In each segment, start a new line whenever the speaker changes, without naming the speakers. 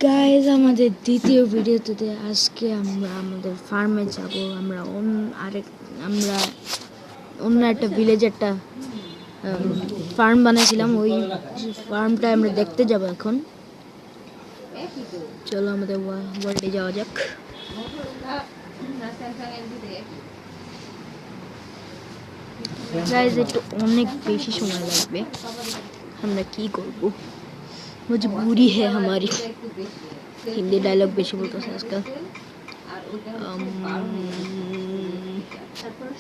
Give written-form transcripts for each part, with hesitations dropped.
Guys আমাদের দ্বিতীয় ভিডিওতে আজকে আমরা আমাদের ফার্মে যাব। আমরা অন্য একটা ভিলেজে একটা ফার্ম বানাইছিলাম, ওই ফার্মটা আমরা দেখতে যাব এখন। চলো আমাদের ওয়ার্ল্ডে যাওয়া যাক। গাইজ একটু অনেক বেশি সময় লাগবে, আমরা কি করব, मजबूरी है हमारी। हिंदी डायलॉग बेশি বলতেছে আজকাল।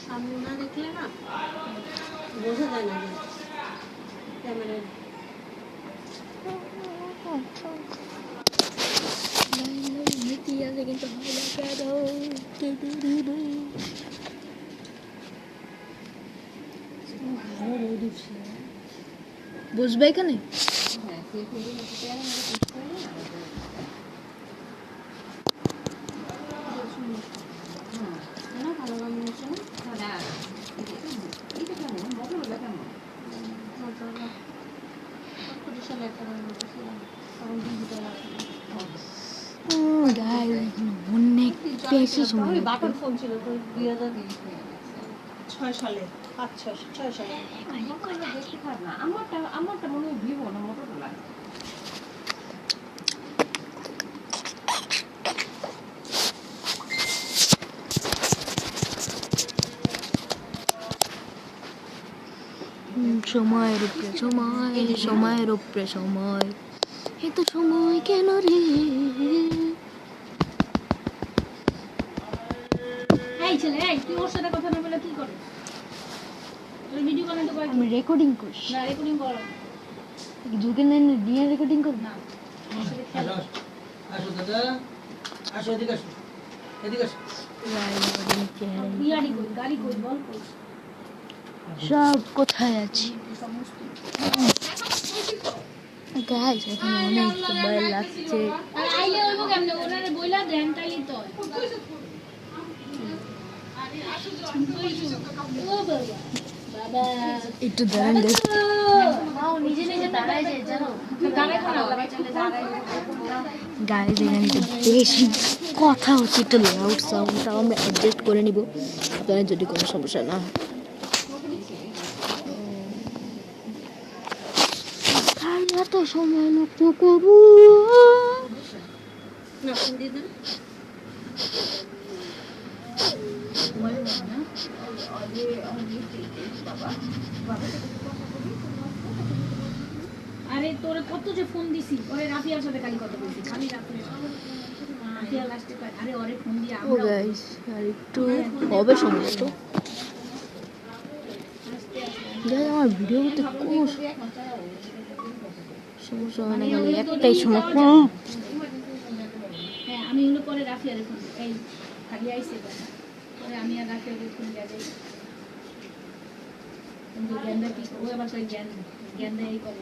সামনে না দেখলে না বোঝা যায় না ক্যামেরা। বুঝবে এখানে অনেক বেশি সময়। বাটন ফোন ছিল 2006 সালে, 5-6 সালে। আমারটা মনে হয় ভিভো না মোটরোলা। সময়ের উপরে সময়, সময়ের উপরে সময়, এত সময় কেন রে? এই ছেলে, এই তুই ওর সাথে কথা না বলে কি করে? তুই ভিডিও বানাতে পারবি? আমি রেকর্ডিং করি। না রেকর্ডিং কর। যুগে না দিয়ে রেকর্ডিং কর না। আসো দাদা, আসো এদিকে আসো, এদিকে আসো। গাড়ি কই বল কই? সব কোথায় আছে গাইস? এখন অনেক ভয় লাগছে। আইলে হইব কেমনে? ওনারে বইলা দেন তাইলে তো। আরে আসো ও বাবা একটু দাঁড়ান দেখ। নাও নিজে নিজে দাঁড়ায় যায় জানো। দাঁড়ায় না আল্লাহ চলে দাঁড়ায়। গাইস এখানে তো বেশি কথা হচ্ছে, একটু লাউড সাউন্ডটা আমরা অ্যাডজাস্ট করে নিব, আপনাদের যদি কোনো সমস্যা না হয়। এত সময় নষ্ট করবো আরে তোরে কত যে ফোন দিছি, ওরে রাফিয়ার সাথে কালি কথা বলছি, খালি রাফিয়া লাস্টে কয় আরে ওরে ফোন দিয়ে আমরা। ও গাইস আর একটু হবে সম্ভবত। আমার ভিডিও করতে কোনো সমস্যা হয় না, খালি একটাই সমস্যা। হ্যাঁ আমি হলো পরে রাফিয়ারে ফোন এই খালি আইছে পরে আমি আর রাফিয়ারে ফোন দিয়ে যাই। কিন্তু গেন্দা কি ও আবার সেই গেন্দা এই করে,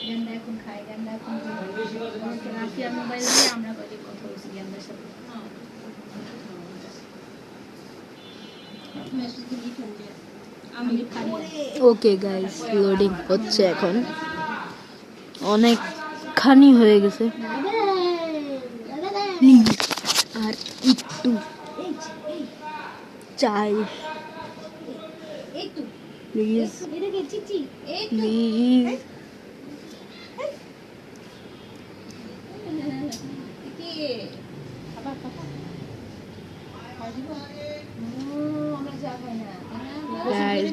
গেন্দা এখন খায়, গেন্দা এখন রাফিয়ার মোবাইল দিয়ে আমরা কই কথা বলছি গেন্দার সাথে। ওকে গাইস লোডিং হচ্ছে, এখন অনেকখানি হয়ে গেছে আর একটু চাই প্লিজ প্লিজ।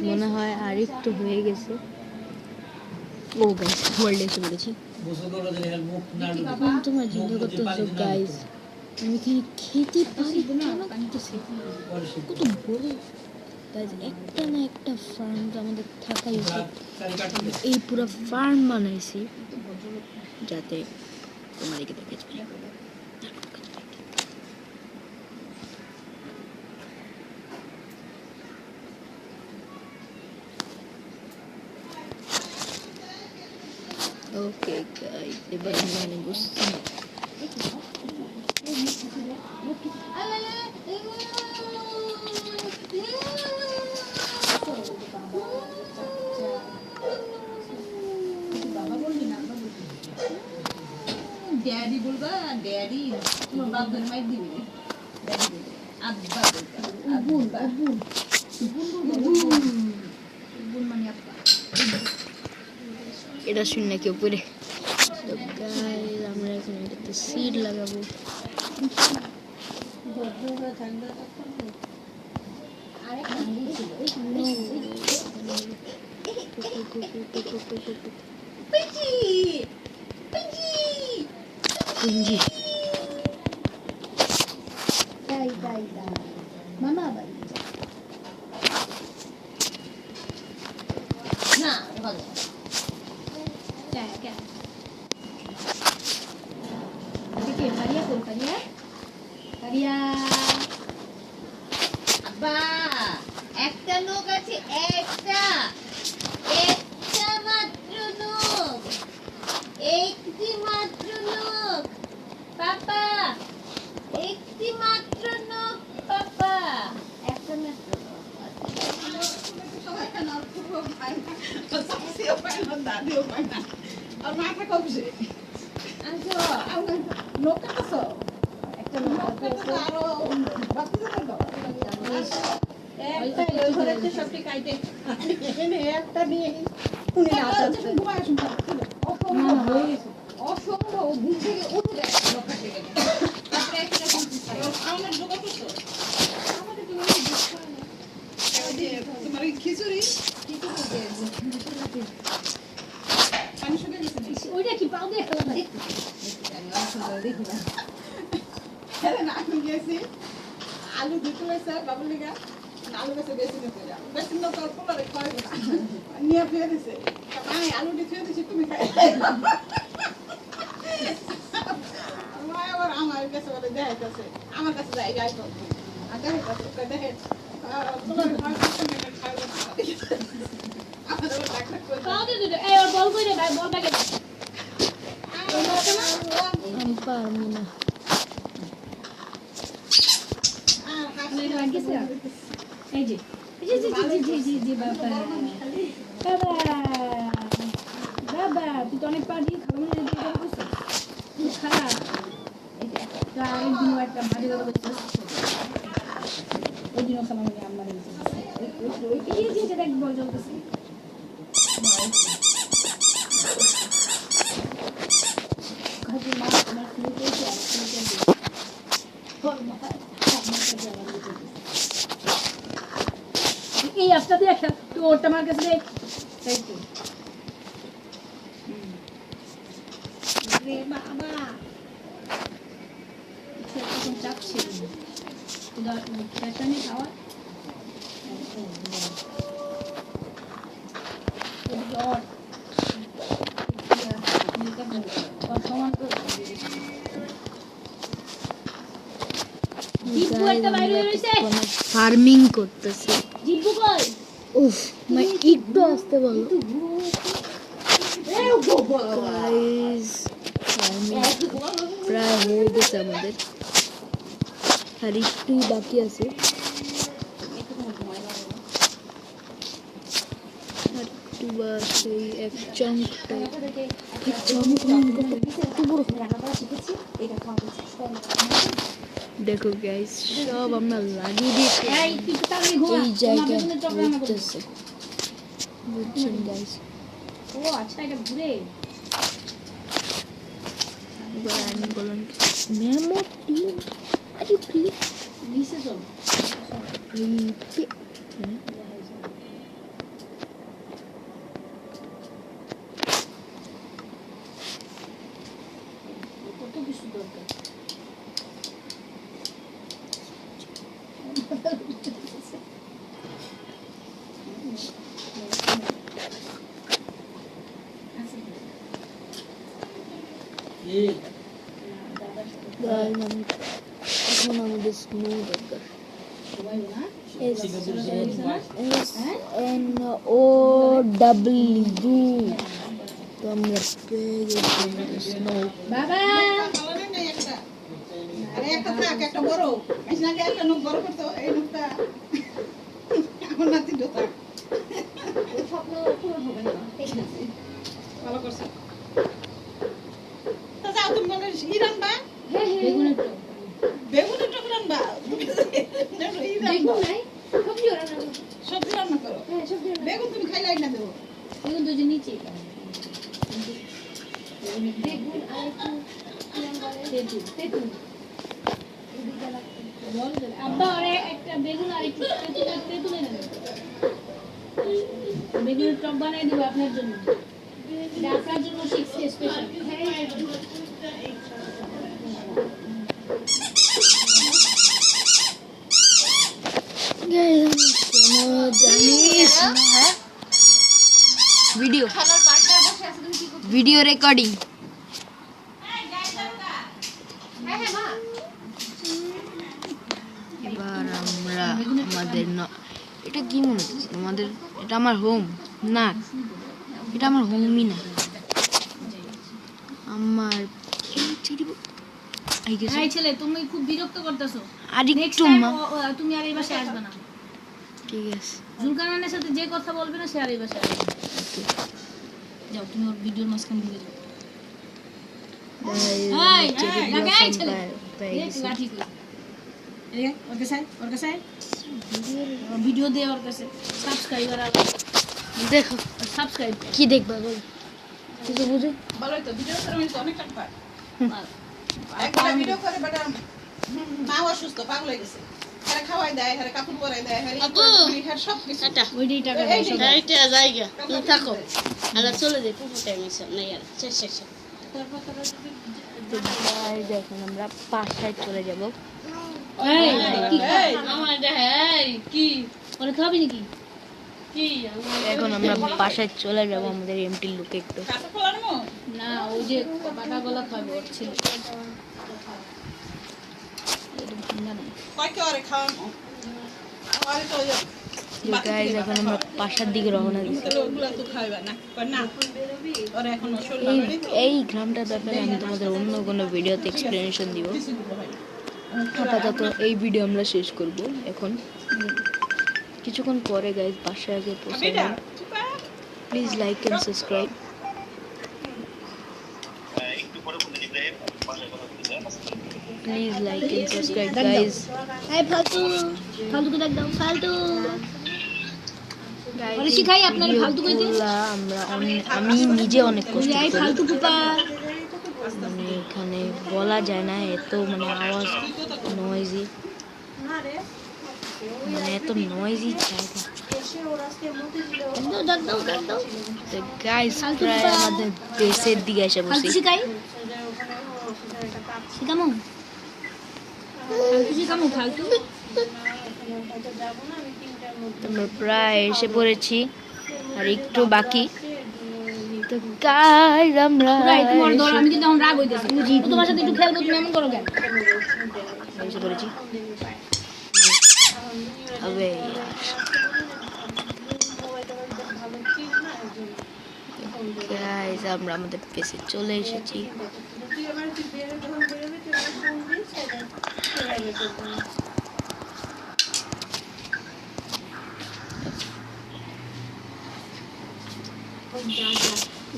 মনে হয় আর একটু হয়ে গেছে। ও গাইস ওয়ার্ল্ডে এসে বলেছি তোমার চিন্তা করতে হচ্ছে গাইস, আমি এখানে খেতে পারি কত বড় গাইস। একটা না একটা ফার্ম আমাদের থাকাই উচিত। এই পুরো ফার্ম বানাইছি যাতে তোমাদেরকে দেখে যাই। ওকে গাইস এবার আমি বুঝছি।
ড্যাডি বলবা ড্যাডি তোমার বাপ ধরে মাইর দিবে ড্যাডি বলবে আব্বা বলবা আব্বুল আব্বুল আব্বুল মানে আব্বা
এটা শুনে কেউ পড়ে তো গাইস আমরা এখন এটাতে সিড লাগাবো
মামা না ভালো আব্বা একটা লোক আছে একটা একটা মাত্র লোক একটি মাত্র লোক পাপা একটি মাত্র লোক পাপা একটা মাত্র অসম্ভব ঘুম থেকে উঠে খিচুড়ি ওইটা কি পাও দিয়ে আমি গেছি আলু দিতে হয়েছে বাবুর লিগা আলু গেছে বেশি বেশি তোর পোলারে খাওয়াই নিয়ে ফিরে দিছে আমি আলু দিয়ে ফিরে দিছি তুমি খাই আমার কাছে বলে দেখাইতেছে আমার কাছে যাই যাই তো আর দেখাইতেছে দেখে বাবা তুই তো অনেক পারি খারাপ একটা মাঝে ওই দিনও খাবার আমার দেখ বল চলতেছে এই রাস্তা দিয়ে একটা তুই ওরটা আমার কাছে দেখ বাবা চাপছে খেতে নিয়ে খাওয়া
ফার্মিং করতেছে উফ মানে একটু আসতে বলো গাইস প্রায় হয়ে গেছে আমাদের আর একটু বাকি আছে আর একটু বাকি এক চাঙ্কটা দেখো গাইস সব আমরা লাগিয়ে দিয়েছি এই জায়গায় ঘুরতেছে বুঝছেন গাইস
ও আচ্ছা এটা ঘুরে
আমি বললাম মেমোটি আরে প্লিজ
নিচে চল কত কিছু দরকার
এখন আমাদের স্নো দরকার SNOW তো আমরা পেয়ে গেছি আমাদের স্নো
বাবা আরে একটা থাক একটা বড় এসে আগে একটা নখ বড় করতে এই নখটা আমার নাতি দোতা ওই স্বপ্ন পূরণ হবে না ঠিক আছে ভালো করছো তো যাও তুমি বলে ই রান্না
বেগুনের টক
বেগুনের টক রান্না
বেগুন নাই সবজি রান্না করো
সবজি রান্না করো
হ্যাঁ সবজি রান্না
বেগুন তুমি খাইলাই না দেবো
বেগুন তো যে নিচে বেগুন আর একটু তেঁতুল তেঁতুল আব্বা আরে একটা বেগুন আর একটু তেঁতুল এনে দেবে বেগুনের টক বানিয়ে দেবো আপনার জন্য এটা আপনার জন্য শিখছি স্পেশাল
ভিডিও ভিডিও রেকর্ডিং এবার আমরা আমাদের এটা কি মনে হচ্ছে আমাদের এটা আমার হোম না এটা আমার হোমই না আমার
এই ছেলে তুমি খুব বিরক্ত করতেছো
আর
নেক্সট
একটু
টাইম তুমি আর এই বাসায় আসবে না
ঠিক আছে
জুলকারনানের সাথে যে কথা বলবে না সে আর এই বাসায় আসবে না। যাও তুমি ওর ভিডিওর মাঝখানে ঢুকে যাও লাগাই ছেলে দেখ লাঠি কই এই ওর কাছে ভিডিও দে ওর কাছে সাবস্ক্রাইবার আর
দেখো
সাবস্ক্রাইব
কি দেখবা বলো কিছু বুঝে
ভালোই তো ভিডিও করে আমি অনেক টাকা পাই একটা ভিডিও করে বেটা মা অসুস্থ পাগল হয়ে গেছে আরে খাওয়াই দেয় আরে কাপড় পরাই দেয় আরে সব কিছু
ওইটাই টাকা দেয় সব
এইটা জায়গা তুমি থাকো আলা চলে যাই পুরো টাইম এসে না यार শেষ শেষ
এখন আমরা বাসায় চলে যাব
এই কি
আমার এটা হ্যাঁ কি
ওরে খাবি নাকি
কি
এখন আমরা বাসায় চলে যাব আমাদের এমটি লুকে একটু
কাটা ফলানো
না ওই যে বাটা গলা খাবে ওর ছিল
কয় কে আরে খাওয়ানো আরে তো
গাইস এখন আমরা বাসার দিকে রওনা দিচ্ছি
তাহলে ওগুলা তো খাইবা না কয় না ওরা এখন শরীর
এই
ভালো নেই তো
এই গ্রামটার ব্যাপারে আমি তোমাদের অন্য কোনো ভিডিওতে এক্সপ্লেনেশন দিব
কিছু দিব ভাই
আপাতত এই ভিডিও আমরা শেষ করব এখন কিছুক্ষণ পরে গাইস বাসায় আগে পৌঁছে
এটা
please like and subscribe please like and subscribe guys
এই ফালতু ফালতু ডাক দাও ফালতু ওরে শিখাই আপনার ফালতু কইতে
আমি নিজে অনেক কষ্ট
এই
করি
ফালতু কুপা
মানে এখানে বলা যায় না এত মানে আওয়াজ নয়েজি মানে এত নয়েজি জায়গা
ডাক দাও
তো গাইস প্রায় আমাদের বেসের দিকে এসে
ফালতু
বসি
শিখাই শিখামু ফালতু শিখামু ফালতু
আমরা প্রায় এসে পড়েছি আর একটু বাকি তো গাইস আমরা
রাই তোমার ধর আমি কিন্তু এখন রাগ হইতেছি তোমার সাথে একটু খেলবো তুমি এমন করো কেন
এসে পড়েছি আবে গাইস আমরা আমাদের পেছে চলে এসেছি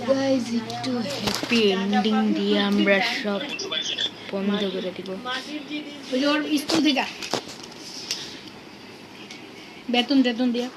গাইস একটু হ্যাপি এন্ডিং দিয়ে আমরা সব বন্ধ করে দিব
ওই যে ওর স্কুল থেকে বেতন দিয়া